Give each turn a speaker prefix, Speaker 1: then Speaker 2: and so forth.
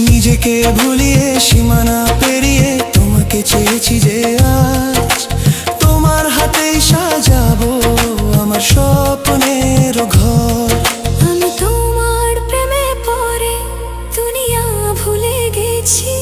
Speaker 1: নিজেকে ভুলিয়ে সীমানা পেরিয়ে তোমাকে চেয়েছি যে আজ তোমার হাতেই সাজাবো আমার স্বপ্নের ঘর।
Speaker 2: আমি তোমার প্রেমে পড়ে দুনিয়া ভুলে গেছি।